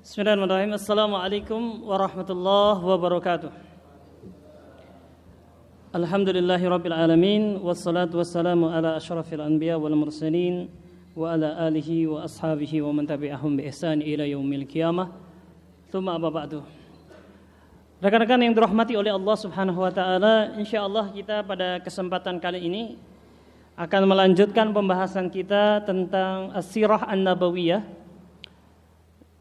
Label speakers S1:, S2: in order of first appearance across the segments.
S1: Bismillahirrahmanirrahim. Assalamualaikum warahmatullahi wabarakatuh. Alhamdulillahirabbil alamin wassalatu wassalamu ala asyrafil anbiya wal mursalin wa ala alihi wa ashabihi wa man tabi'ahum bi ihsan ila yaumil qiyamah. Tsumma amma ba'du. Rekan-rekan yang dirahmati oleh Allah Subhanahu wa taala, insyaallah kita pada kesempatan kali ini akan melanjutkan pembahasan kita tentang as-sirah an-nabawiyah.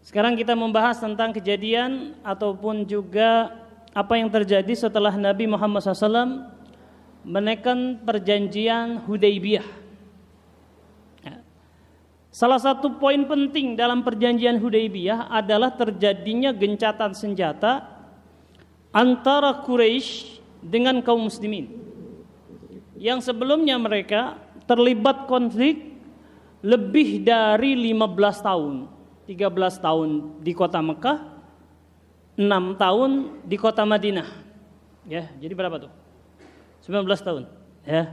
S1: Sekarang kita membahas tentang kejadian ataupun juga apa yang terjadi setelah Nabi Muhammad SAW menekan perjanjian Hudaybiyah. Salah satu poin penting dalam perjanjian Hudaybiyah adalah terjadinya gencatan senjata antara Quraisy dengan kaum muslimin. Yang sebelumnya mereka terlibat konflik lebih dari 15 tahun. 13 tahun di kota Mekah, 6 tahun di kota Madinah. Ya, jadi berapa tuh? 19 tahun, ya.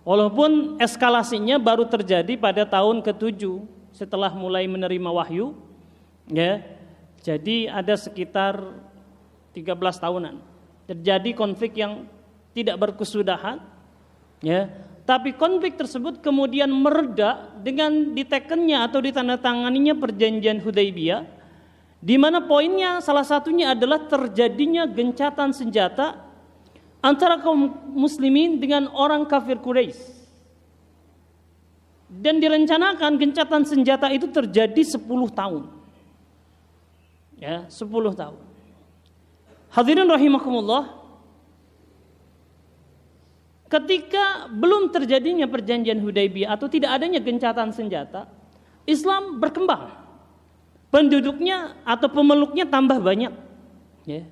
S1: Walaupun eskalasinya baru terjadi pada tahun ke-7 setelah mulai menerima wahyu, ya. Jadi ada sekitar 13 tahunan terjadi konflik yang tidak berkesudahan, ya. Tapi konflik tersebut kemudian mereda dengan ditekennya atau ditandatanganinya perjanjian Hudaybiyah, di mana poinnya salah satunya adalah terjadinya gencatan senjata antara kaum muslimin dengan orang kafir Quraisy. Dan direncanakan gencatan senjata itu terjadi 10 tahun. Ya, 10 tahun. Hadirin rahimakumullah, ketika belum terjadinya perjanjian Hudaybiyah atau tidak adanya gencatan senjata, Islam berkembang. Penduduknya atau pemeluknya tambah banyak. Ya.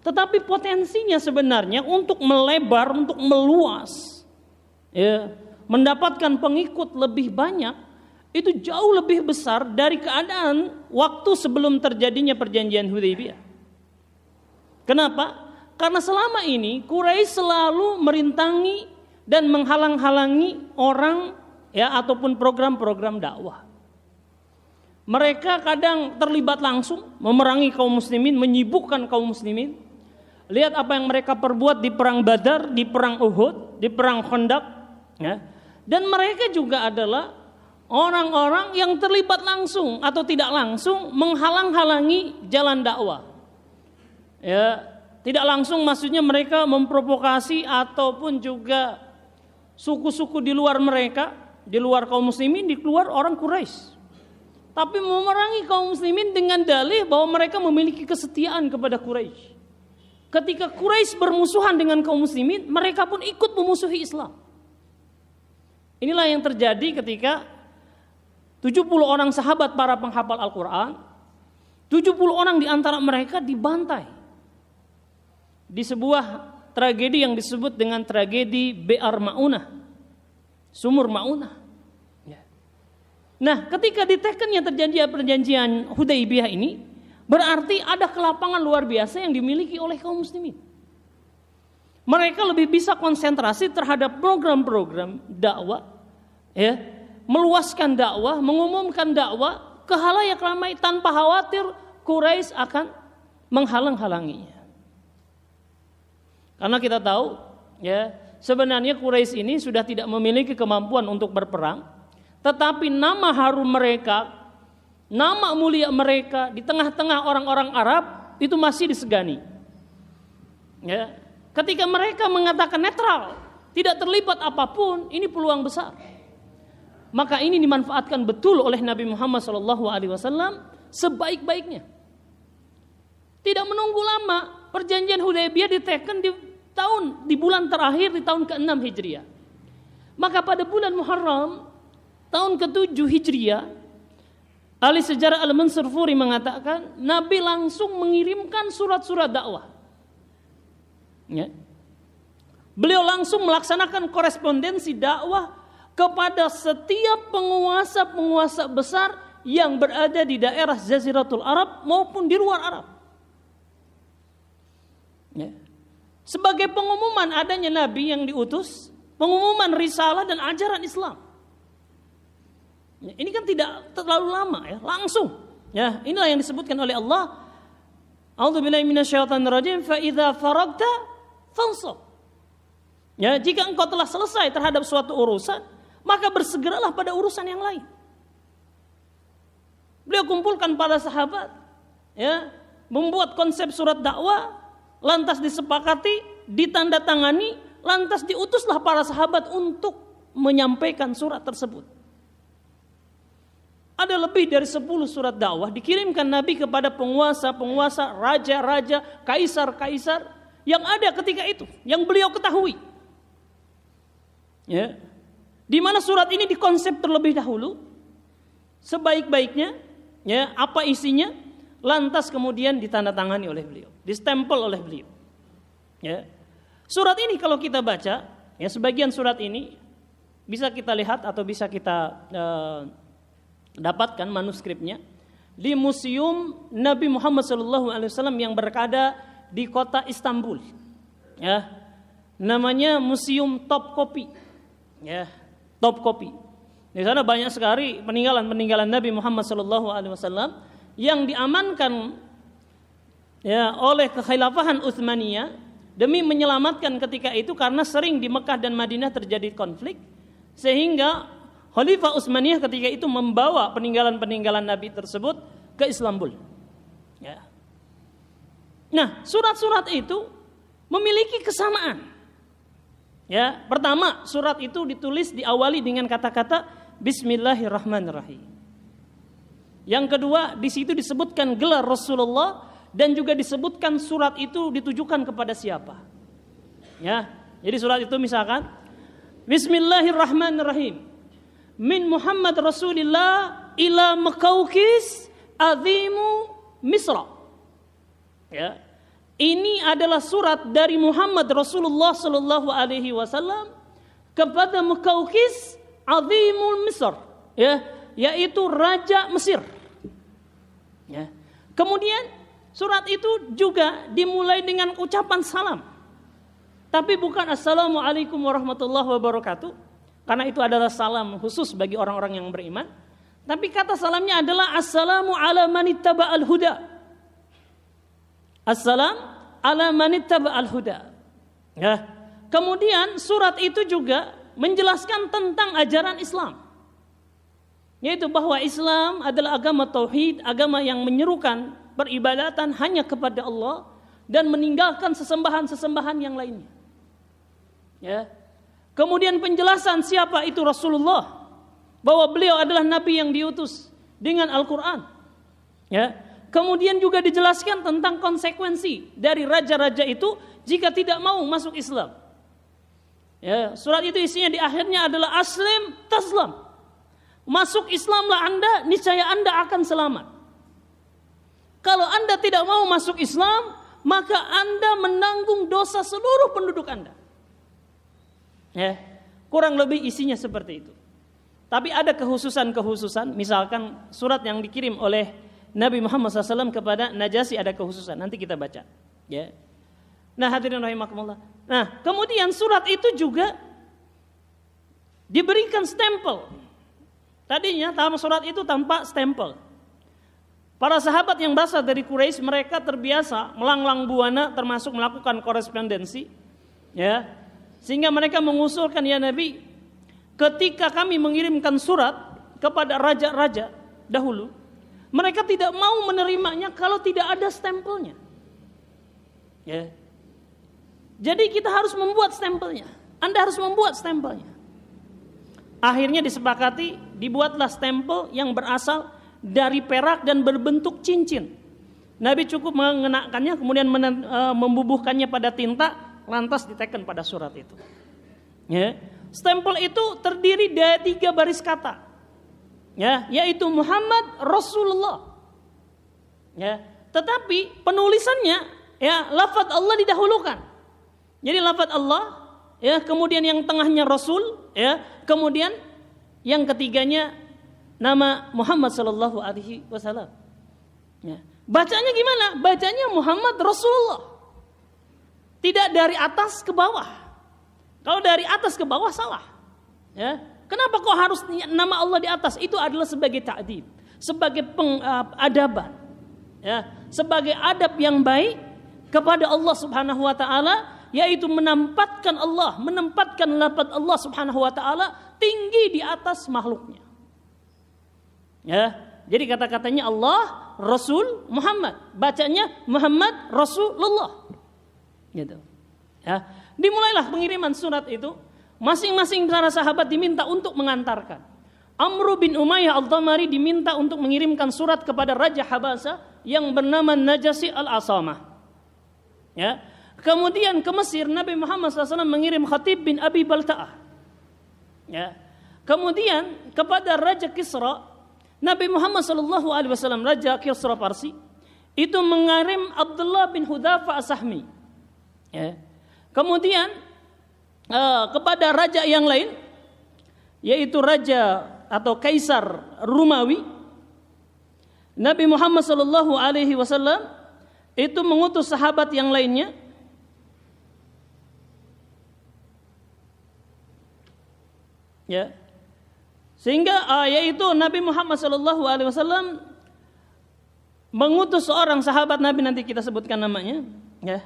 S1: Tetapi potensinya sebenarnya untuk melebar, untuk meluas, ya, mendapatkan pengikut lebih banyak, itu jauh lebih besar dari keadaan waktu sebelum terjadinya perjanjian Hudaybiyah. Kenapa? Karena selama ini Quraisy selalu merintangi dan menghalang-halangi orang, ya, ataupun program-program dakwah. Mereka kadang terlibat langsung memerangi kaum muslimin, menyibukkan kaum muslimin. Lihat apa yang mereka perbuat di perang Badar, di perang Uhud, di perang Khandaq, ya. Dan mereka juga adalah orang-orang yang terlibat langsung atau tidak langsung menghalang-halangi jalan dakwah. Ya, tidak langsung maksudnya mereka memprovokasi ataupun juga suku-suku di luar mereka, di luar kaum muslimin, di luar orang Quraisy. Tapi memerangi kaum muslimin dengan dalih bahwa mereka memiliki kesetiaan kepada Quraisy. Ketika Quraisy bermusuhan dengan kaum muslimin, mereka pun ikut memusuhi Islam. Inilah yang terjadi ketika 70 orang sahabat para penghafal Al-Quran, 70 orang di antara mereka dibantai di sebuah tragedi yang disebut dengan tragedi Bi'ar Ma'unah, sumur Ma'unah. Ya. Nah, ketika ditekannya terjadi perjanjian Hudaybiyah ini, berarti ada kelapangan luar biasa yang dimiliki oleh kaum muslimin. Mereka lebih bisa konsentrasi terhadap program-program dakwah, ya, meluaskan dakwah, mengumumkan dakwah ke khalayak ramai tanpa khawatir Quraisy akan menghalang-halanginya. Karena kita tahu, ya, sebenarnya Quraisy ini sudah tidak memiliki kemampuan untuk berperang, tetapi nama harum mereka, nama mulia mereka di tengah-tengah orang-orang Arab itu masih disegani. Ya, ketika mereka mengatakan netral, tidak terlibat apapun, ini peluang besar. Maka ini dimanfaatkan betul oleh Nabi Muhammad SAW sebaik-baiknya. Tidak menunggu lama, perjanjian Hudaybiyah diteken di bulan terakhir di tahun ke-6 Hijriah. Maka pada bulan Muharram tahun ke-7 Hijriah, ahli sejarah Al-Mansur Furi mengatakan Nabi langsung mengirimkan surat-surat dakwah. Ya. Beliau langsung melaksanakan korespondensi dakwah kepada setiap penguasa-penguasa besar yang berada di daerah Jaziratul Arab maupun di luar Arab. Ya. Sebagai pengumuman adanya Nabi yang diutus, pengumuman risalah dan ajaran Islam. Ini kan tidak terlalu lama, ya, langsung Ya, inilah yang disebutkan oleh Allah. A'udzubillahi minasyaitonir rajim, fa idza faragta fansab. Ya, jika engkau telah selesai terhadap suatu urusan, maka bersegeralah pada urusan yang lain. Beliau kumpulkan para sahabat, ya, membuat konsep surat dakwah, lantas disepakati, ditandatangani, lantas diutuslah para sahabat untuk menyampaikan surat tersebut. Ada lebih dari 10 surat dakwah dikirimkan Nabi kepada penguasa-penguasa, raja-raja, kaisar-kaisar yang ada ketika itu, yang beliau ketahui. Ya. Di mana surat ini dikonsep terlebih dahulu sebaik-baiknya, ya, apa isinya, lantas kemudian ditandatangani oleh beliau, distempel oleh beliau. Ya. Surat ini kalau kita baca, ya, sebagian surat ini bisa kita lihat atau bisa kita dapatkan manuskripnya di Museum Nabi Muhammad SAW yang berada di kota Istanbul. Ya, namanya Museum Topkapi. Ya, Topkapi. Di sana banyak sekali peninggalan Nabi Muhammad SAW yang diamankan, ya, oleh kekhilafahan Utsmaniyah demi menyelamatkan ketika itu, karena sering di Mekah dan Madinah terjadi konflik, sehingga Khalifah Utsmaniyah ketika itu membawa peninggalan-peninggalan Nabi tersebut ke Istanbul. Ya. Nah, surat-surat itu memiliki kesamaan. Ya, pertama, surat itu ditulis diawali dengan kata-kata Bismillahirrahmanirrahim. Yang kedua, di situ disebutkan gelar Rasulullah dan juga disebutkan surat itu ditujukan kepada siapa. Ya, jadi surat itu misalkan Bismillahirrahmanirrahim. Min Muhammad Rasulillah ila Makaukis azimu Misra. Ya. Ini adalah surat dari Muhammad Rasulullah sallallahu alaihi wasallam kepada Makaukis azimul Misr, ya, yaitu raja Mesir. Ya. Kemudian surat itu juga dimulai dengan ucapan salam. Tapi bukan assalamualaikum warahmatullahi wabarakatuh, karena itu adalah salam khusus bagi orang-orang yang beriman. Tapi kata salamnya adalah assalamu ala manittaba'al huda. Assalam ala manittaba'al huda. Ya. Kemudian surat itu juga menjelaskan tentang ajaran Islam. Yaitu bahwa Islam adalah agama tauhid, agama yang menyerukan peribadatan hanya kepada Allah dan meninggalkan sesembahan-sesembahan yang lainnya. Ya. Kemudian penjelasan siapa itu Rasulullah, bahwa beliau adalah nabi yang diutus dengan Al-Qur'an. Ya. Kemudian juga dijelaskan tentang konsekuensi dari raja-raja itu jika tidak mau masuk Islam. Ya, surat itu isinya di akhirnya adalah aslim taslam. Masuk Islamlah Anda, niscaya Anda akan selamat. Kalau Anda tidak mau masuk Islam, maka Anda menanggung dosa seluruh penduduk Anda. Ya, kurang lebih isinya seperti itu. Tapi ada kekhususan-kekhususan, misalkan surat yang dikirim oleh Nabi Muhammad SAW kepada Najasyi ada kekhususan. Nanti kita baca. Ya. Nah, hadirin rahimakumullah. Nah, kemudian surat itu juga diberikan stempel. Tadinya surat itu tanpa stempel. Para sahabat yang berasal dari Quraisy, mereka terbiasa melanglang buana, termasuk melakukan korespondensi. Ya. Sehingga mereka mengusulkan, ya Nabi, ketika kami mengirimkan surat kepada raja-raja dahulu, mereka tidak mau menerimanya kalau tidak ada stempelnya. Ya. Jadi kita harus membuat stempelnya. Anda harus membuat stempelnya. Akhirnya disepakati, dibuatlah stempel yang berasal dari perak dan berbentuk cincin. Nabi cukup mengenakannya, kemudian membubuhkannya pada tinta, lantas diteken pada surat itu. Ya. Stempel itu terdiri dari 3 baris kata. Ya, yaitu Muhammad Rasulullah. Ya, tetapi penulisannya, ya, lafaz Allah didahulukan. Jadi lafaz Allah, ya, kemudian yang tengahnya Rasul, ya, kemudian yang ketiganya nama Muhammad sallallahu alaihi wasallam. Ya. Bacanya gimana? Bacanya Muhammad Rasulullah. Tidak dari atas ke bawah. Kalau dari atas ke bawah salah. Ya. Kenapa kok harus nama Allah di atas? Itu adalah sebagai ta'dib, sebagai adaban, ya, sebagai adab yang baik kepada Allah Subhanahu wa taala, yaitu menempatkan lafaz Allah Subhanahu wa taala tinggi di atas makhluknya. Ya, jadi kata-katanya Allah, Rasul, Muhammad, bacanya Muhammad Rasulullah. Gitu. Ya, dimulailah pengiriman surat itu. Masing-masing para sahabat diminta untuk mengantarkan. Amr bin Umayyah Ad-Damari diminta untuk mengirimkan surat kepada Raja Habasha yang bernama Najasyi Al-Asamah. Ya. Kemudian ke Mesir Nabi Muhammad SAW mengirim Khatib bin Abi Balta'ah. Ya. Kemudian kepada Raja Kisra, Nabi Muhammad SAW, Raja Kisra Parsi, itu mengirim Abdullah bin Hudzafa As-Sahmi. Ya. Kemudian kepada raja yang lain, yaitu raja atau kaisar Romawi, Nabi Muhammad SAW itu mengutus sahabat yang lainnya. Ya, sehingga yaitu Nabi Muhammad SAW mengutus seorang sahabat Nabi, nanti kita sebutkan namanya. Ya,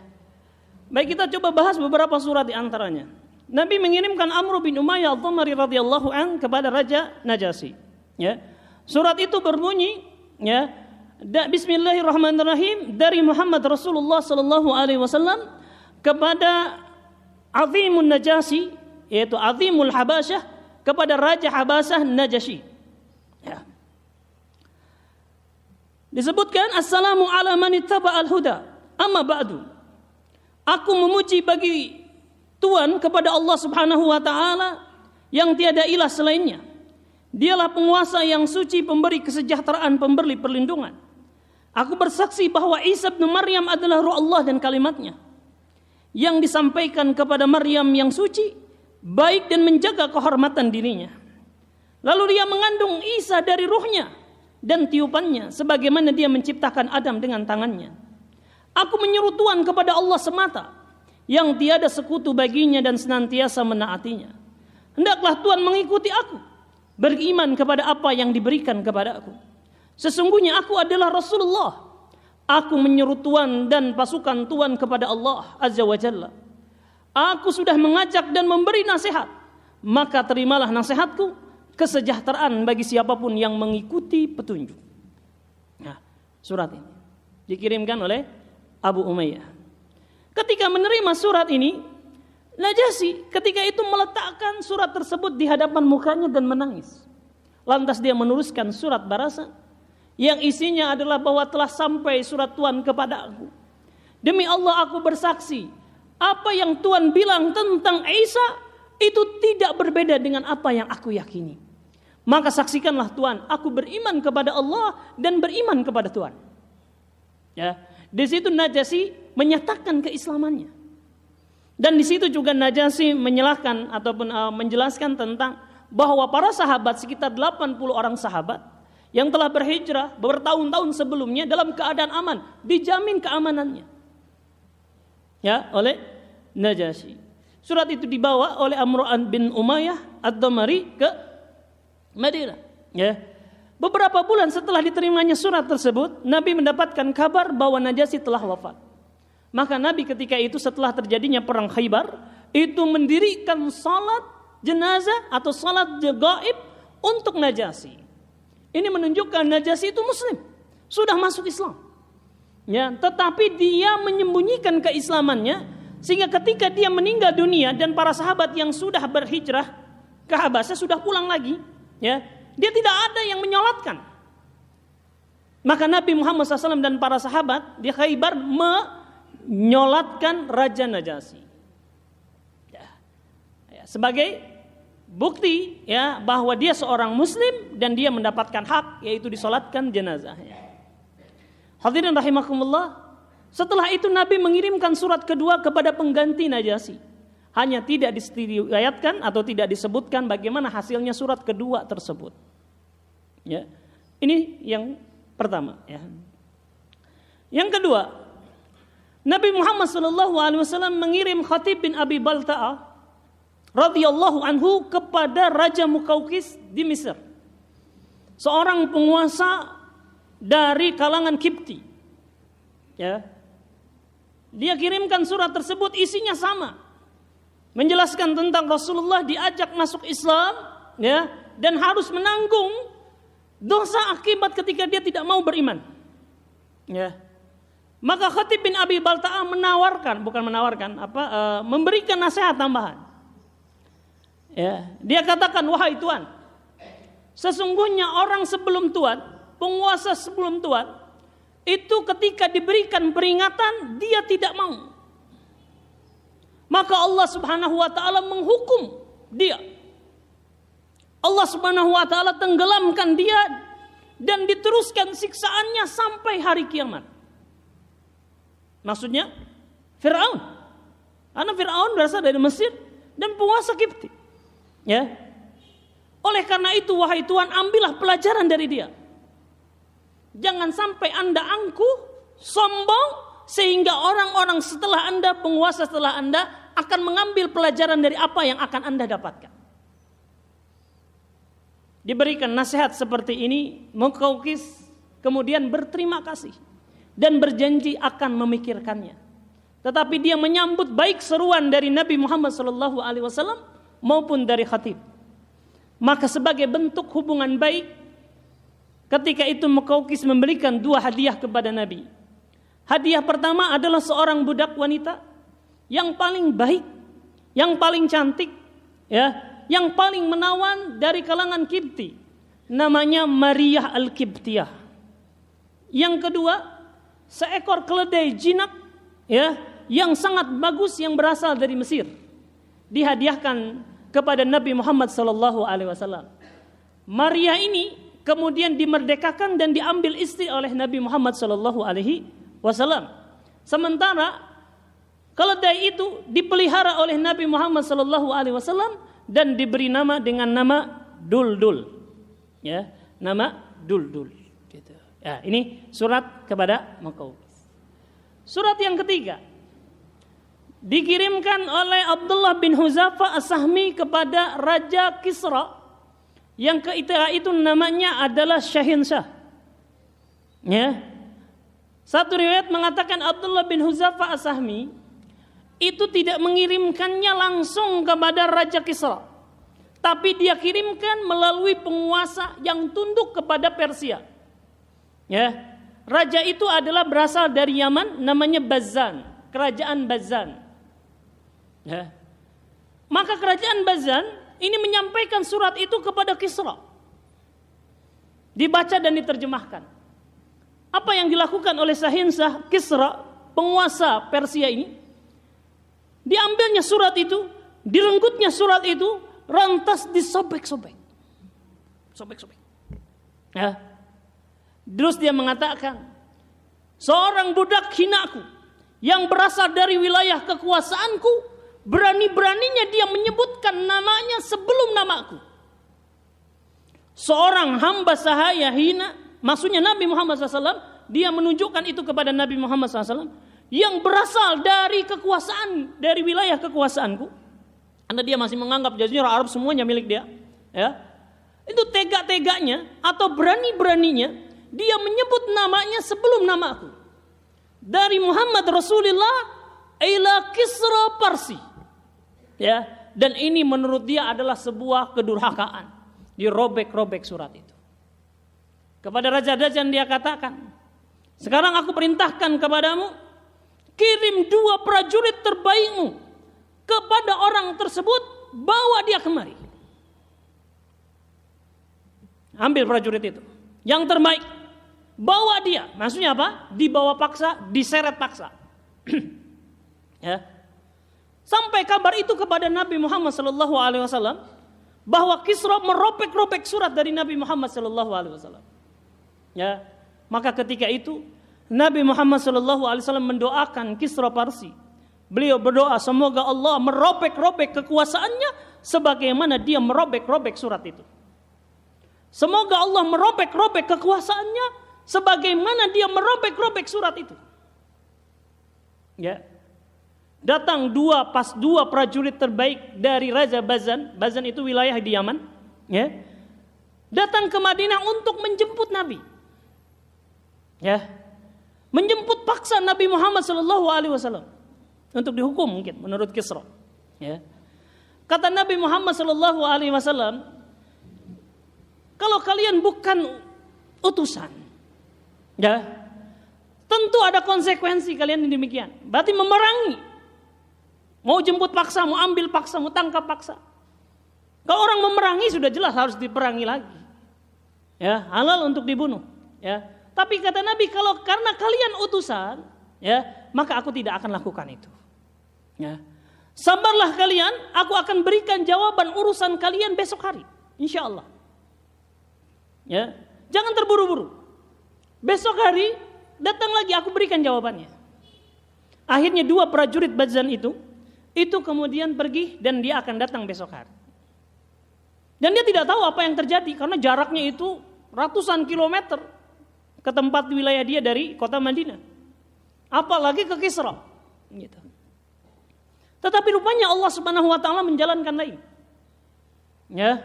S1: baik, kita coba bahas beberapa surat di antaranya. Nabi mengirimkan Amr bin Umayyah Ad-Damari radhiyallahu an kepada Raja Najasyi. Ya, surat itu berbunyi, ya, Bismillahirrahmanirrahim, dari Muhammad Rasulullah sallallahu alaihi wasallam kepada Azimun Najasyi, yaitu Azimul Habasyah, kepada Raja Habasyah Najasyi. Ya. Disebutkan, Assalamu ala man ittaba'al huda, amma ba'du. Aku memuji bagi Tuhan kepada Allah Subhanahu wa taala yang tiada ilah selainnya. Dialah penguasa yang suci, pemberi kesejahteraan, pemberi perlindungan. Aku bersaksi bahwa Isa bin Maryam adalah Ruh Allah dan kalimatnya yang disampaikan kepada Maryam yang suci, baik dan menjaga kehormatan dirinya. Lalu dia mengandung Isa dari ruhnya dan tiupannya, sebagaimana dia menciptakan Adam dengan tangannya. Aku menyeru Tuhan kepada Allah semata, yang tiada sekutu baginya dan senantiasa menaatinya. Hendaklah Tuhan mengikuti aku, beriman kepada apa yang diberikan kepada aku. Sesungguhnya aku adalah Rasulullah. Aku menyeru Tuhan dan pasukan Tuhan kepada Allah Azza wa Jalla. Aku sudah mengajak dan memberi nasihat, maka terimalah nasihatku, kesejahteraan bagi siapapun yang mengikuti petunjuk. Nah, surat ini dikirimkan oleh Abu Umayyah. Ketika menerima surat ini, Najasyi ketika itu meletakkan surat tersebut di hadapan mukanya dan menangis. Lantas dia menuliskan surat balasan yang isinya adalah bahwa telah sampai surat Tuhan kepada aku. Demi Allah aku bersaksi, apa yang Tuhan bilang tentang Isa itu tidak berbeda dengan apa yang aku yakini. Maka saksikanlah Tuhan, aku beriman kepada Allah dan beriman kepada Tuhan. Ya, di situ Najasyi menyatakan keislamannya. Dan di situ juga Najasyi menyalahkan ataupun menjelaskan tentang bahwa para sahabat, sekitar 80 orang sahabat yang telah berhijrah bertahun-tahun sebelumnya dalam keadaan aman, dijamin keamanannya. Ya, oleh Najasyi. Surat itu dibawa oleh Amr bin Umayyah Ad-Damari ke Madinah. Ya. Beberapa bulan setelah diterimanya surat tersebut, Nabi mendapatkan kabar bahwa Najasyi telah wafat. Maka Nabi ketika itu setelah terjadinya perang Khaybar, itu mendirikan salat jenazah atau salat gaib untuk Najasyi. Ini menunjukkan Najasyi itu muslim, sudah masuk Islam. Ya, tetapi dia menyembunyikan keislamannya sehingga ketika dia meninggal dunia dan para sahabat yang sudah berhijrah ke Habasyah sudah pulang lagi, ya, dia tidak ada yang menyolatkan. Maka Nabi Muhammad SAW dan para sahabat di Khaybar menyolatkan Raja Najasyi. Ya, sebagai bukti, ya, bahwa dia seorang muslim dan dia mendapatkan hak, yaitu disolatkan jenazahnya. Hadirin rahimakumullah, setelah itu Nabi mengirimkan surat kedua kepada pengganti Najasyi. Hanya tidak diriwayatkan atau tidak disebutkan bagaimana hasilnya surat kedua tersebut. Ya, ini yang pertama. Ya. Yang kedua, Nabi Muhammad SAW mengirim Khatib bin Abi Balta'ah radhiyallahu anhu kepada Raja Muqawqis di Mesir. seorang penguasa dari kalangan Kipti. Ya. Dia kirimkan surat tersebut, isinya sama. Menjelaskan tentang Rasulullah diajak masuk Islam, ya, dan harus menanggung dosa akibat ketika dia tidak mau beriman. Ya. Maka Khatib bin Abi Balta'ah memberikan nasihat tambahan. Ya, dia katakan, wahai Tuan, sesungguhnya orang sebelum Tuan, penguasa sebelum Tuan, itu ketika diberikan peringatan dia tidak mau. Maka Allah Subhanahu wa taala menghukum dia. Allah Subhanahu wa taala tenggelamkan dia dan diteruskan siksaannya sampai hari kiamat. Maksudnya Fir'aun. Karena Fir'aun berasal dari Mesir dan penguasa Kipti. Ya. Oleh karena itu wahai Tuhan, ambillah pelajaran dari dia. Jangan sampai Anda angkuh, sombong, sehingga orang-orang setelah Anda, penguasa setelah Anda akan mengambil pelajaran dari apa yang akan Anda dapatkan. Diberikan nasihat seperti ini, Muqawqis kemudian berterima kasih dan berjanji akan memikirkannya. Tetapi dia menyambut baik seruan dari Nabi Muhammad SAW maupun dari Khatib. Maka sebagai bentuk hubungan baik, ketika itu Muqawqis memberikan 2 hadiah kepada Nabi. Hadiah pertama adalah seorang budak wanita yang paling baik, yang paling cantik, ya, yang paling menawan dari kalangan Kipti. Namanya Maryah Al-Kiptiyah. Yang kedua, seekor keledai jinak, ya, yang sangat bagus yang berasal dari Mesir. Dihadiahkan kepada Nabi Muhammad SAW. Maryah ini kemudian dimerdekakan dan diambil istri oleh Nabi Muhammad SAW. Sementara keledai itu dipelihara oleh Nabi Muhammad SAW dan diberi nama dengan nama Duldul. Ya, nama Duldul. Gitu. Ya, ini surat kepada Muqawqis. Surat yang ketiga dikirimkan oleh Abdullah bin Huzaifah As-Sahmi kepada Raja Kisra yang ketika itu namanya adalah Syahinsyah. Ya. Satu riwayat mengatakan Abdullah bin Huzaifah As-Sahmi itu tidak mengirimkannya langsung kepada Raja Kisra, tapi dia kirimkan melalui penguasa yang tunduk kepada Persia. Ya. Raja itu adalah berasal dari Yaman, namanya Bazan, kerajaan Bazan. Ya. Maka kerajaan Bazan ini menyampaikan surat itu kepada Kisra. Dibaca dan diterjemahkan. Apa yang dilakukan oleh Syahinsyah Kisra, penguasa Persia ini? Diambilnya surat itu, direnggutnya surat itu, lantas disobek-sobek. Sobek-sobek. Ya. Terus dia mengatakan, seorang budak hinaku yang berasal dari wilayah kekuasaanku, berani-beraninya dia menyebutkan namanya sebelum namaku. Seorang hamba sahaya hina, maksudnya Nabi Muhammad SAW, dia menunjukkan itu kepada Nabi Muhammad SAW, yang berasal dari kekuasaan, dari wilayah kekuasaanku. Karena dia masih menganggap Jazirah Arab semuanya milik dia. Ya. Itu tega-teganya atau berani-beraninya dia menyebut namanya sebelum namaku. Dari Muhammad Rasulullah ila Kisra Parsi. Ya, dan ini menurut dia adalah sebuah kedurhakaan. Dirobek-robek surat itu. Kepada Raja Dajjal dia katakan, sekarang aku perintahkan kepadamu, kirim 2 prajurit terbaikmu kepada orang tersebut, bawa dia kemari. Ambil prajurit itu, yang terbaik, bawa dia. Maksudnya apa? Dibawa paksa, diseret paksa. Ya. Sampai kabar itu kepada Nabi Muhammad SAW bahwa Kisra merobek-robek surat dari Nabi Muhammad SAW. Ya, maka ketika itu Nabi Muhammad SAW mendoakan Kisra Parsi. Beliau berdoa semoga Allah merobek-robek kekuasaannya sebagaimana dia merobek-robek surat itu. Semoga Allah merobek-robek kekuasaannya sebagaimana dia merobek-robek surat itu. Ya. Datang 2 prajurit terbaik dari Raja Bazan. Bazan itu wilayah di Yaman, ya. datang ke Madinah untuk menjemput Nabi. Ya. Menjemput paksa Nabi Muhammad SAW untuk dihukum mungkin menurut Kisra. Ya. Kata Nabi Muhammad SAW, kalau kalian bukan utusan, ya, tentu ada konsekuensi kalian yang demikian. Berarti memerangi, mau jemput paksa, mau ambil paksa, mau tangkap paksa. Kalau orang memerangi sudah jelas harus diperangi lagi. Ya, halal untuk dibunuh. Ya, tapi kata Nabi, kalau karena kalian utusan, ya, maka aku tidak akan lakukan itu. Ya. Sabarlah kalian, aku akan berikan jawaban urusan kalian besok hari, insya Allah. Ya, jangan terburu-buru. Besok hari datang lagi, aku berikan jawabannya. Akhirnya 2 prajurit Bazan itu kemudian pergi dan dia akan datang besok hari. Dan dia tidak tahu apa yang terjadi karena jaraknya itu ratusan kilometer ke tempat wilayah dia dari kota Madinah. Apalagi ke Kisra. Gitu. Tetapi rupanya Allah Subhanahu wa taala menjalankan lain. Ya.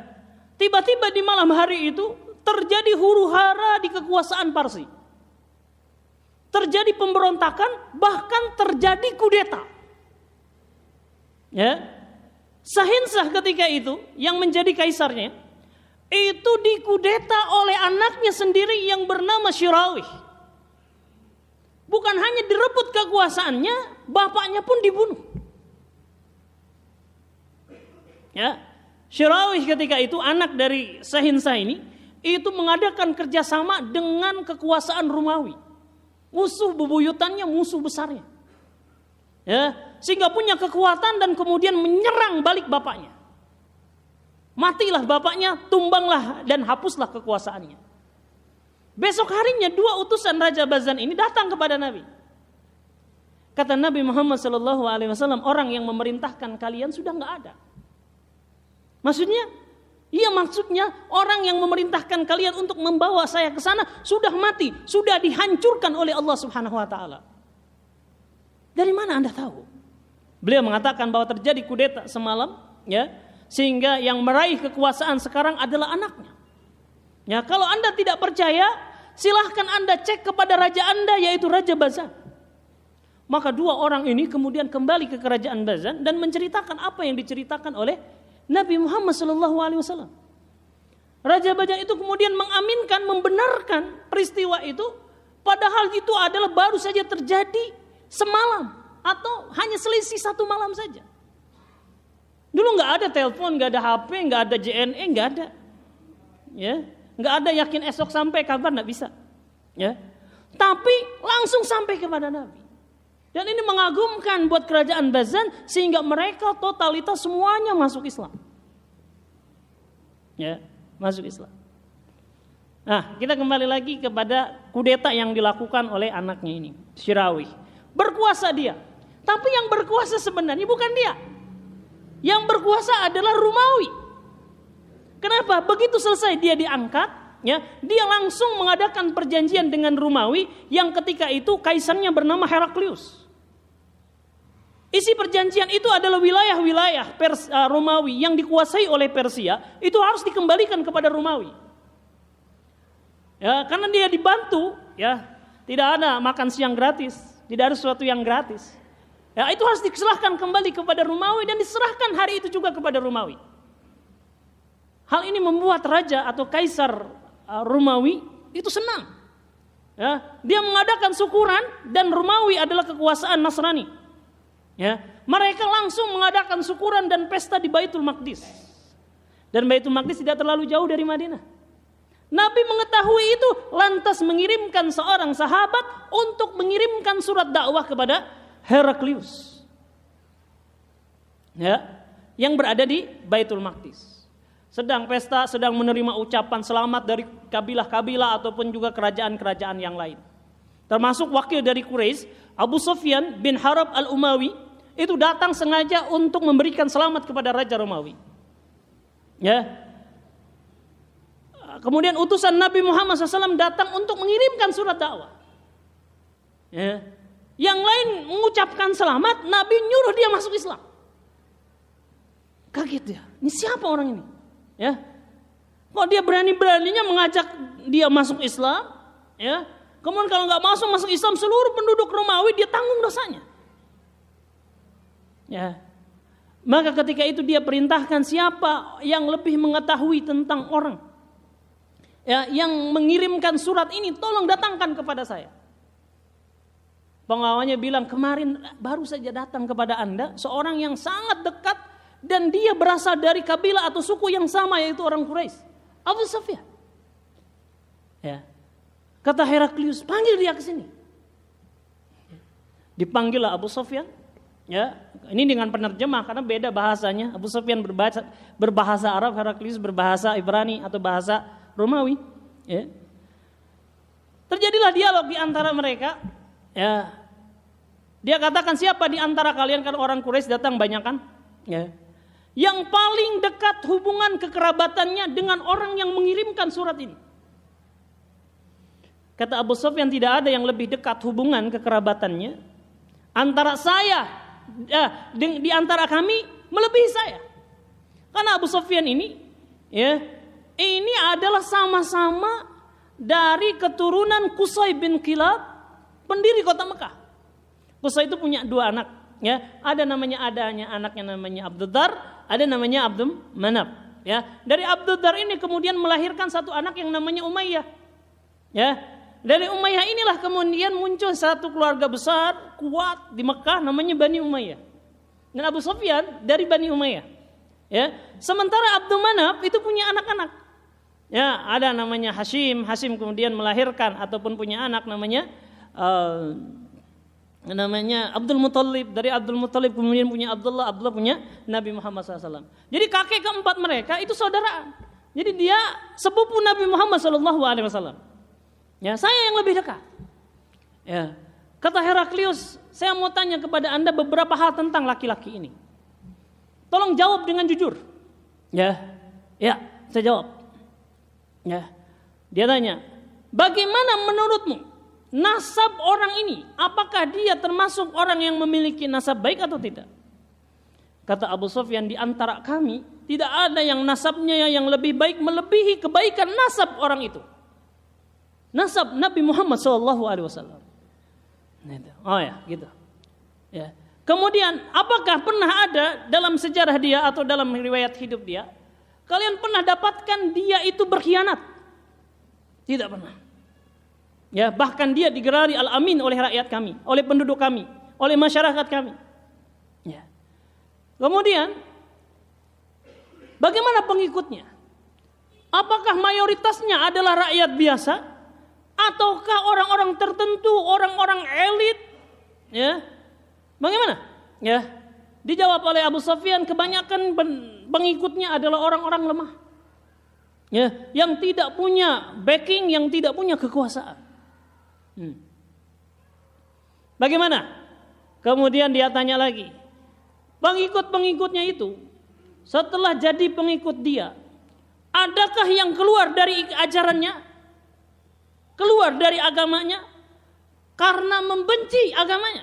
S1: Tiba-tiba di malam hari itu terjadi huru-hara di kekuasaan Parsi. Terjadi pemberontakan, bahkan terjadi kudeta. Ya. Sahinsah ketika itu yang menjadi kaisarnya itu dikudeta oleh anaknya sendiri yang bernama Syirawi. Bukan hanya direbut kekuasaannya, bapaknya pun dibunuh. Ya, Syirawi ketika itu anak dari Sahinsah ini itu mengadakan kerjasama dengan kekuasaan Romawi, musuh bebuyutannya, musuh besarnya. Ya, sehingga punya kekuatan dan kemudian menyerang balik bapaknya. Matilah bapaknya, tumbanglah dan hapuslah kekuasaannya. Besok harinya 2 utusan Raja Bazan ini datang kepada Nabi. Kata Nabi Muhammad SAW, orang yang memerintahkan kalian sudah nggak ada. Maksudnya orang yang memerintahkan kalian untuk membawa saya ke sana sudah mati, sudah dihancurkan oleh Allah Subhanahu wa taala. Dari mana Anda tahu? Beliau mengatakan bahwa terjadi kudeta semalam, ya, sehingga yang meraih kekuasaan sekarang adalah anaknya. Ya, kalau Anda tidak percaya, silahkan Anda cek kepada raja Anda, yaitu Raja Bazan. Maka 2 orang ini kemudian kembali ke kerajaan Bazan dan menceritakan apa yang diceritakan oleh Nabi Muhammad SAW. Raja Bazan itu kemudian mengaminkan, membenarkan peristiwa itu, padahal itu adalah baru saja terjadi semalam atau hanya selisih 1 malam saja. Dulu nggak ada telepon, nggak ada HP, nggak ada JNE, nggak ada. Ya, nggak ada yakin esok sampai kabar, nggak bisa. Ya, tapi langsung sampai kepada Nabi. Dan ini mengagumkan buat kerajaan Bazan sehingga mereka totalitas semuanya masuk Islam. Ya, masuk Islam. Nah, kita kembali lagi kepada kudeta yang dilakukan oleh anaknya ini, Syirawi. Berkuasa dia. Tapi yang berkuasa sebenarnya bukan dia. Yang berkuasa adalah Romawi. Kenapa? Begitu selesai dia diangkat, ya, dia langsung mengadakan perjanjian dengan Romawi yang ketika itu kaisarnya bernama Heraklius. Isi perjanjian itu adalah wilayah-wilayah Romawi yang dikuasai oleh Persia itu harus dikembalikan kepada Romawi. Ya, karena dia dibantu, ya, tidak ada makan siang gratis, tidak ada sesuatu yang gratis. Ya, itu harus diserahkan kembali kepada Romawi dan diserahkan hari itu juga kepada Romawi. Hal ini membuat raja atau kaisar Romawi itu senang. Ya, dia mengadakan syukuran dan Romawi adalah kekuasaan Nasrani. Ya, mereka langsung mengadakan syukuran dan pesta di Baitul Maqdis. Dan Baitul Maqdis tidak terlalu jauh dari Madinah. Nabi mengetahui itu lantas mengirimkan seorang sahabat untuk mengirimkan surat dakwah kepada Heraklius. Ya, yang berada di Baitul Maqdis. Sedang pesta, sedang menerima ucapan selamat dari kabilah-kabilah ataupun juga kerajaan-kerajaan yang lain. Termasuk wakil dari Quraisy, Abu Sufyan bin Harb al-Umawi itu datang sengaja untuk memberikan selamat kepada Raja Romawi. Ya. Kemudian utusan Nabi Muhammad SAW datang untuk mengirimkan surat dakwah. Ya. Yang lain mengucapkan selamat, Nabi nyuruh dia masuk Islam. Kaget dia. Ini siapa orang ini? Ya. Kok dia berani-beraninya mengajak dia masuk Islam, ya? Kemudian kalau nggak masuk Islam, seluruh penduduk Romawi dia tanggung dosanya. Ya. Maka ketika itu dia perintahkan siapa yang lebih mengetahui tentang orang, ya, yang mengirimkan surat ini, tolong datangkan kepada saya. Pengawalnya bilang, kemarin baru saja datang kepada Anda seorang yang sangat dekat dan dia berasal dari kabilah atau suku yang sama, yaitu orang Quraisy, Abu Sufyan. Ya. Kata Heraklius, panggil dia ke sini. Dipanggillah Abu Sufyan. Ya, ini dengan penerjemah karena beda bahasanya. Abu Sufyan berbahasa Arab, Heraklius berbahasa Ibrani atau bahasa Romawi. Ya. Terjadilah dialog di antara mereka. Ya. Dia katakan, siapa di antara kalian, kan orang Quraisy datang banyak kan? Ya. Yang paling dekat hubungan kekerabatannya dengan orang yang mengirimkan surat ini. Kata Abu Sufyan, tidak ada yang lebih dekat hubungan kekerabatannya antara saya, di antara kami melebihi saya. Karena Abu Sufyan ini, ya, ini adalah sama-sama dari keturunan Qusay bin Kilab, pendiri kota Mekah. Qusay itu punya 2 anak, ya. Ada anaknya namanya Abdul Dar, ada namanya Abdul Manaf, ya. Dari Abdul Dar ini kemudian melahirkan satu anak yang namanya Umayyah, ya. Dari Umayyah inilah kemudian muncul satu keluarga besar kuat di Mekah namanya Bani Umayyah. Dan Abu Sufyan dari Bani Umayyah. Ya, sementara Abdul Manaf itu punya anak-anak. Ya, ada namanya Hashim. Hashim kemudian melahirkan ataupun punya anak namanya Abdul Muttalib. Dari Abdul Muttalib kemudian punya Abdullah. Abdullah punya Nabi Muhammad SAW. Jadi kakek keempat mereka itu saudaraan. Jadi dia sepupu Nabi Muhammad SAW. Ya, saya yang lebih dekat. Ya. Kata Heraklius, saya mau tanya kepada Anda beberapa hal tentang laki-laki ini. Tolong jawab dengan jujur. Ya, saya jawab. Ya. Dia tanya, bagaimana menurutmu nasab orang ini? Apakah dia termasuk orang yang memiliki nasab baik atau tidak? Kata Abu Sufyan, di antara kami tidak ada yang nasabnya yang lebih baik melebihi kebaikan nasab orang itu. Nasab Nabi Muhammad SAW. Oh ya, gitu. Ya. Kemudian, apakah pernah ada dalam sejarah dia atau dalam riwayat hidup dia, kalian pernah dapatkan dia itu berkhianat? Tidak pernah. Ya, bahkan dia digelari Al-Amin oleh rakyat kami, oleh penduduk kami, oleh masyarakat kami. Ya. Kemudian, bagaimana pengikutnya? Apakah mayoritasnya adalah rakyat biasa? Ataukah orang-orang tertentu, orang-orang elit? Ya, bagaimana? Ya, dijawab oleh Abu Sufyan, kebanyakan pengikutnya adalah orang-orang lemah. Ya, yang tidak punya backing, yang tidak punya kekuasaan. Bagaimana? Kemudian dia tanya lagi, pengikut-pengikutnya itu setelah jadi pengikut dia, adakah yang keluar dari ajarannya? Keluar dari agamanya karena membenci agamanya?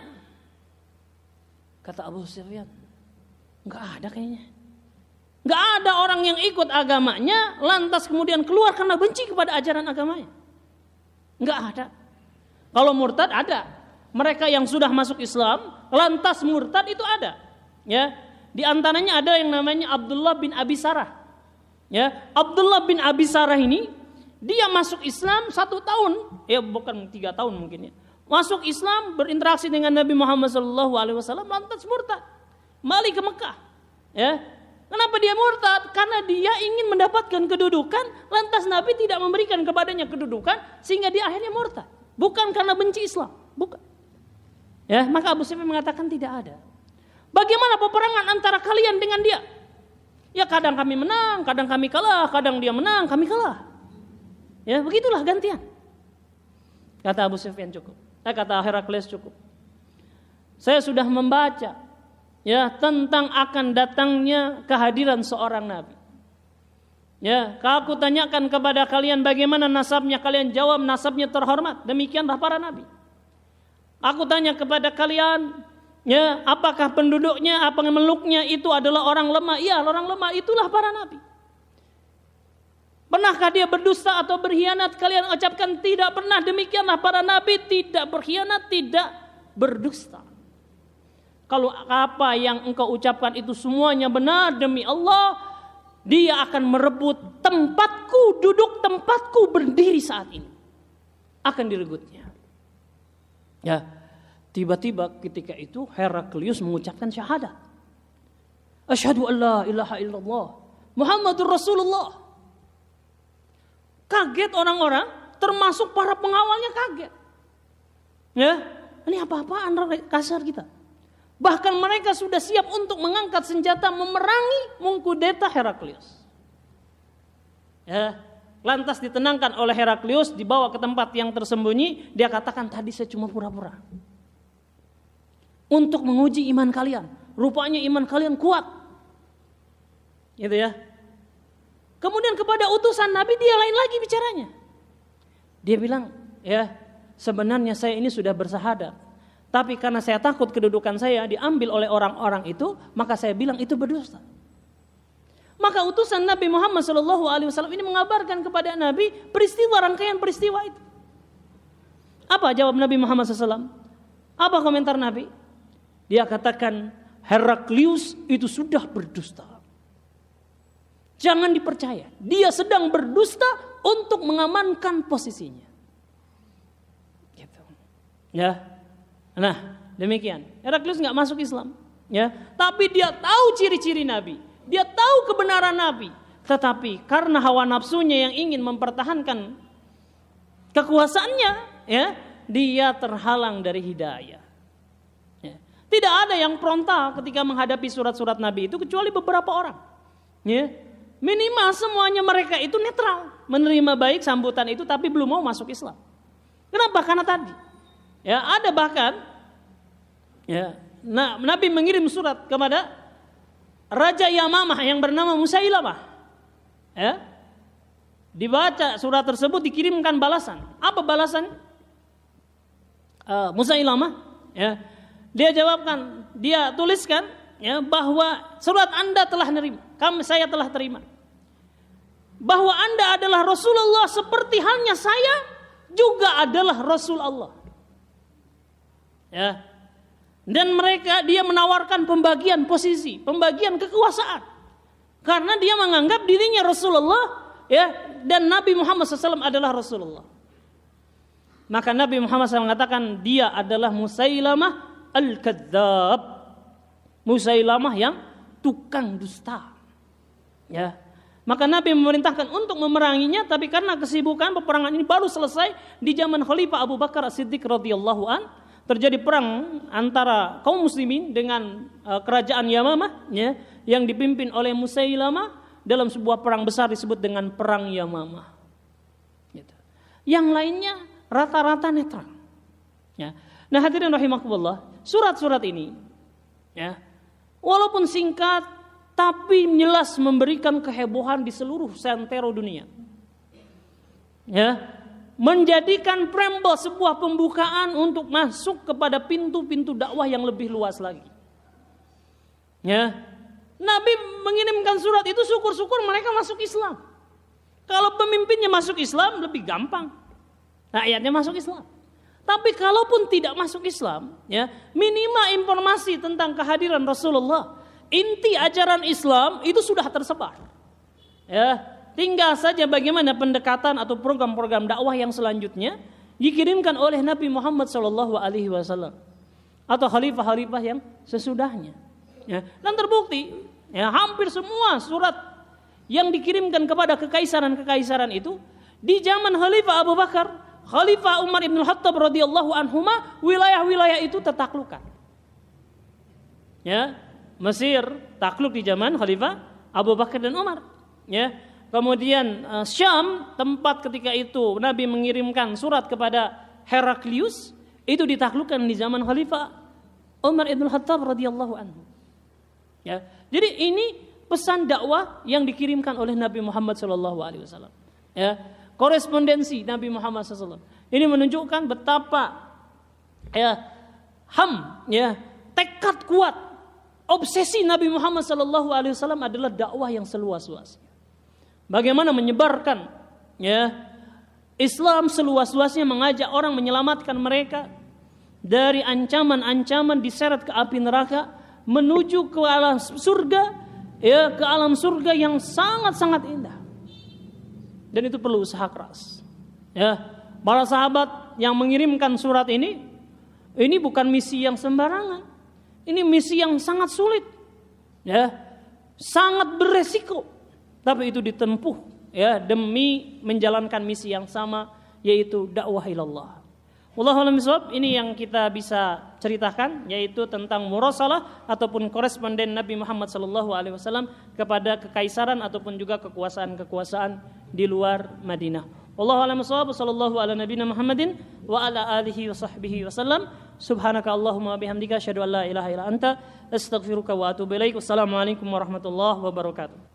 S1: Kata Abu Sufyan, enggak ada kayaknya. Enggak ada orang yang ikut agamanya lantas kemudian keluar karena benci kepada ajaran agamanya. Enggak ada. Kalau murtad ada. Mereka yang sudah masuk Islam lantas murtad itu ada. Ya, di antaranya ada yang namanya Abdullah bin Abi Sarah. Ya, Abdullah bin Abi Sarah ini dia masuk Islam 1 tahun, ya bukan 3 tahun mungkin ya. Masuk Islam, berinteraksi dengan Nabi Muhammad SAW, lantas murtad, balik ke Mekah. Ya, kenapa dia murtad? Karena dia ingin mendapatkan kedudukan, lantas Nabi tidak memberikan kepadanya kedudukan, sehingga dia akhirnya murtad. Bukan karena benci Islam, bukan. Ya, maka Abu Sufyan mengatakan tidak ada. Bagaimana peperangan antara kalian dengan dia? Ya kadang kami menang, kadang kami kalah, kadang dia menang, kami kalah. Ya, begitulah gantian. Kata Abu Sufyan cukup. Kata Heraklius cukup. Saya sudah membaca ya tentang akan datangnya kehadiran seorang nabi. Ya, kalau aku tanyakan kepada kalian bagaimana nasabnya, kalian jawab nasabnya terhormat. Demikianlah para nabi. Aku tanya kepada kalian, ya, apakah penduduknya, apa meluknya itu adalah orang lemah? Iya, orang lemah itulah para nabi. Pernahkah dia berdusta atau berkhianat? Kalian ucapkan tidak pernah. Demikianlah para nabi, tidak berkhianat, tidak berdusta. Kalau apa yang engkau ucapkan itu semuanya benar demi Allah, dia akan merebut tempatku, duduk tempatku berdiri saat ini. Akan direbutnya. Ya, tiba-tiba ketika itu Heraklius mengucapkan syahadat. Asyhadu an la ilaha illallah Muhammadur Rasulullah. Kaget orang-orang, termasuk para pengawalnya kaget. Ya, ini apa-apaan kasar kita. Bahkan mereka sudah siap untuk mengangkat senjata memerangi, mengkudeta Heraklius. Ya, lantas ditenangkan oleh Heraklius, dibawa ke tempat yang tersembunyi. Dia katakan, tadi saya cuma pura-pura untuk menguji iman kalian. Rupanya iman kalian kuat. Gitu ya. Kemudian kepada utusan Nabi dia lain lagi bicaranya. Dia bilang, ya sebenarnya saya ini sudah bersahadat. Tapi karena saya takut kedudukan saya diambil oleh orang-orang itu, maka saya bilang itu berdusta. Maka utusan Nabi Muhammad SAW ini mengabarkan kepada Nabi peristiwa, rangkaian peristiwa itu. Apa jawab Nabi Muhammad SAW? Apa komentar Nabi? Dia katakan, Heraklius itu sudah berdusta. Jangan dipercaya. Dia sedang berdusta untuk mengamankan posisinya. Gitu. Ya. Nah, demikian. Heraklius nggak masuk Islam. Ya. Tapi dia tahu ciri-ciri Nabi. Dia tahu kebenaran Nabi. Tetapi karena hawa nafsunya yang ingin mempertahankan kekuasaannya, ya, dia terhalang dari hidayah. Ya. Tidak ada yang frontal ketika menghadapi surat-surat Nabi itu kecuali beberapa orang. Ya. Minimal semuanya mereka itu netral, menerima baik sambutan itu tapi belum mau masuk Islam. Kenapa? Karena tadi, ya ada bahkan, ya, Nabi mengirim surat kepada Raja Yamamah yang bernama Musailamah. Ya, dibaca surat tersebut dikirimkan balasan. Apa balasan? Musailamah, ya, dia jawabkan, dia tuliskan, ya, bahwa surat Anda telah nerima, saya telah terima. Bahwa Anda adalah Rasulullah seperti halnya saya juga adalah Rasul Allah. Ya. Dan dia menawarkan pembagian posisi, pembagian kekuasaan. Karena dia menganggap dirinya Rasulullah, ya, dan Nabi Muhammad SAW adalah Rasulullah. Maka Nabi Muhammad SAW mengatakan dia adalah Musailamah al-Kadzdzab. Musailamah yang tukang dusta. Ya. Maka Nabi memerintahkan untuk memeranginya, tapi karena kesibukan peperangan ini baru selesai di zaman Khalifah Abu Bakar As-Siddiq radhiyallahu an, terjadi perang antara kaum muslimin dengan kerajaan Yamamah, ya, yang dipimpin oleh Musailamah dalam sebuah perang besar disebut dengan perang Yamamah. Gitu. Yang lainnya rata-rata netral. Ya. Nah, hadirin rahimakumullah, surat-surat ini, ya, walaupun singkat tapi jelas memberikan kehebohan di seluruh santero dunia. Ya, menjadikan preambel sebuah pembukaan untuk masuk kepada pintu-pintu dakwah yang lebih luas lagi. Ya, Nabi mengirimkan surat itu syukur-syukur mereka masuk Islam. Kalau pemimpinnya masuk Islam lebih gampang, rakyatnya masuk Islam. Tapi kalaupun tidak masuk Islam, ya, minimal informasi tentang kehadiran Rasulullah, inti ajaran Islam itu sudah tersebar. Ya, tinggal saja bagaimana pendekatan atau program-program dakwah yang selanjutnya dikirimkan oleh Nabi Muhammad SAW atau khalifah-khalifah yang sesudahnya. Ya, dan terbukti, ya, hampir semua surat yang dikirimkan kepada kekaisaran-kekaisaran itu di zaman Khalifah Abu Bakar, Khalifah Umar ibn Khattab radhiyallahu anhuma, wilayah-wilayah itu tertaklukkan. Ya, Mesir takluk di zaman Khalifah Abu Bakar dan Umar. Ya, kemudian Syam, tempat ketika itu Nabi mengirimkan surat kepada Heraklius, itu ditaklukkan di zaman Khalifah Umar ibn Khattab radhiyallahu anhu. Ya, jadi ini pesan dakwah yang dikirimkan oleh Nabi Muhammad SAW. Ya, korespondensi Nabi Muhammad SAW. Ini menunjukkan betapa, ya, ya, tekad kuat, obsesi Nabi Muhammad SAW adalah dakwah yang seluas-luasnya. Bagaimana menyebarkan ya Islam seluas-luasnya, mengajak orang, menyelamatkan mereka dari ancaman-ancaman diseret ke api neraka menuju ke alam surga, ya, ke alam surga yang sangat-sangat indah. Dan itu perlu usaha keras. Ya, para sahabat yang mengirimkan surat ini bukan misi yang sembarangan. Ini misi yang sangat sulit. Ya, sangat beresiko. Tapi itu ditempuh ya demi menjalankan misi yang sama, yaitu dakwah ilallah. Wallahu a'lam bishawab. Ini yang kita bisa ceritakan, yaitu tentang murasalah ataupun koresponden Nabi Muhammad SAW kepada kekaisaran ataupun juga kekuasaan-kekuasaan di luar Madinah. Wallahu a'lam bishawab. Sallallahu ala nabiyina Muhammadin wa ala alihi wa sahbihi wasallam. Subhanaka Allahumma bihamdika asyhadu an la ilaha illa anta astaghfiruka wa atubu ilaik. Wassalamualaikum warahmatullahi wabarakatuh.